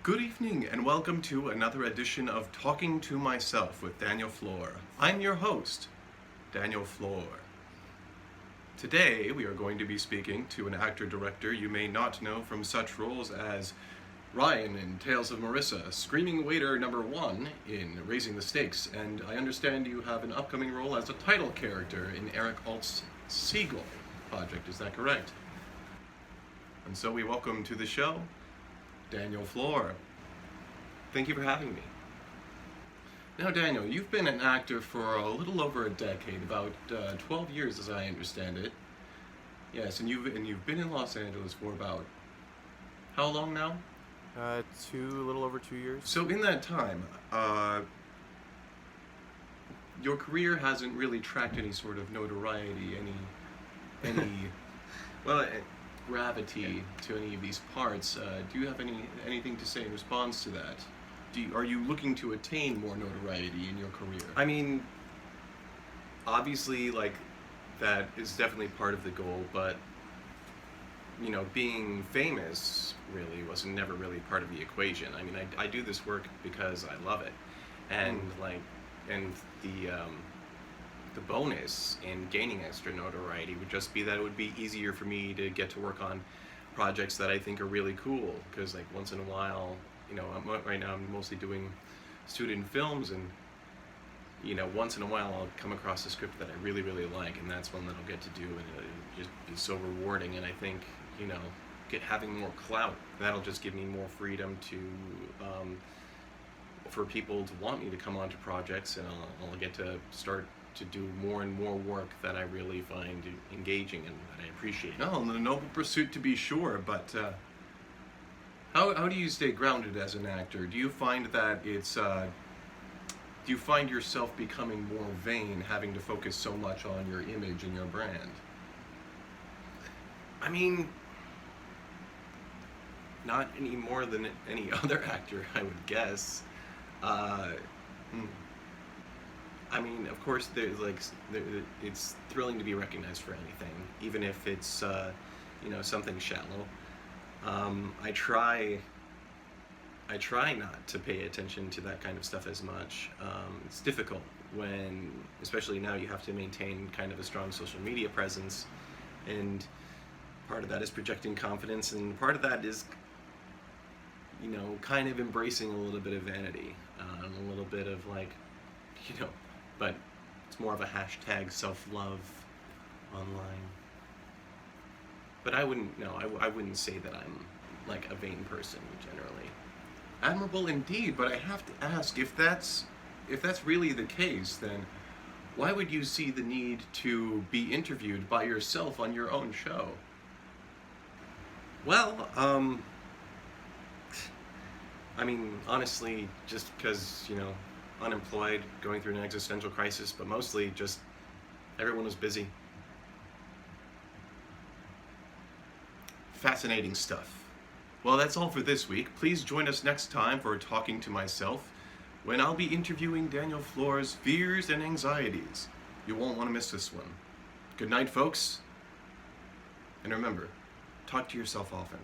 Good evening and welcome to another edition of Talking to Myself with Daniel Floor. I'm your host, Daniel Floor. Today we are going to be speaking to an actor-director you may not know from such roles as Ryan in Tales of Marissa, Screaming Waiter number 1 in Raising the Stakes, and I understand you have an upcoming role as a title character in Eric Alt's Seagull project, is that correct? And so we welcome to the show Daniel Floor. Thank you for having me. Now, Daniel, you've been an actor for a little over a decade, about 12 years as I understand it. Yes, and you've been in Los Angeles for about how long now? A little over 2 years. So in that time, your career hasn't really tracked any sort of notoriety, any gravity to any of these parts. Do you have anything to say in response to that? Are you looking to attain more notoriety in your career? I mean, obviously, that is definitely part of the goal, but being famous really was never really part of the equation. I mean, I do this work because I love it, and the bonus in gaining extra notoriety would just be that it would be easier for me to get to work on projects that I think are really cool, because once in a while, right now I'm mostly doing student films, and once in a while I'll come across a script that I really, really like, and that's one that I'll get to do, and it'll just be so rewarding. And I think, having more clout, that'll just give me more freedom to, for people to want me to come onto projects, and I'll get to start to do more and more work that I really find engaging and that I appreciate. No, a noble pursuit to be sure, but how do you stay grounded as an actor? Do you find that do you find yourself becoming more vain, having to focus so much on your image and your brand? I mean, not any more than any other actor, I would guess. I mean, of course, it's thrilling to be recognized for anything, even if it's, something shallow. I try not to pay attention to that kind of stuff as much. It's difficult when, especially now, you have to maintain kind of a strong social media presence, and part of that is projecting confidence, and part of that is, kind of embracing a little bit of vanity, and a little bit of but it's more of a hashtag self-love online. But I wouldn't say that I'm a vain person generally. Admirable indeed, but I have to ask, if that's really the case, then why would you see the need to be interviewed by yourself on your own show? Well, I mean, honestly, just because, unemployed, going through an existential crisis, but mostly just everyone was busy. Fascinating stuff. Well, that's all for this week. Please join us next time for Talking to Myself, when I'll be interviewing Daniel Floor's fears and anxieties. You won't want to miss this one. Good night, folks. And remember, talk to yourself often.